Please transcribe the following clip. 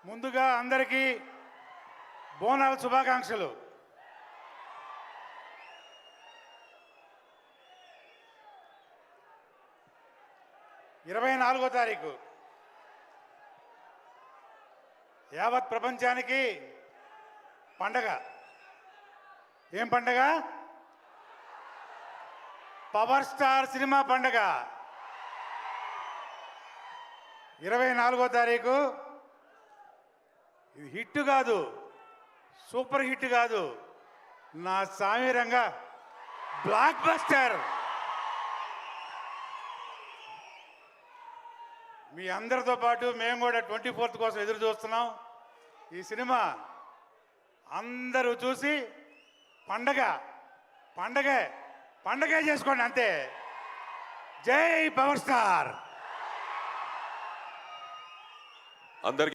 ముందుగా అందరికీ బోనాల శుభాకాంక్షలు. ఇరవై 24వ తారీఖు యావత్ ప్రపంచానికి పండగ. ఏం పండగ? పవర్ స్టార్ సినిమా పండగ. 24వ తారీఖు ఇది హిట్ కాదు, సూపర్ హిట్ కాదు, నా సామీరంగా బ్లాక్ బస్టర్. మీ అందరితో పాటు మేము కూడా 24th కోసం ఎదురు చూస్తున్నాం. ఈ సినిమా అందరూ చూసి పండగ పండగే పండగే చేసుకోండి అంతే. జై పవర్ స్టార్. అందరికీ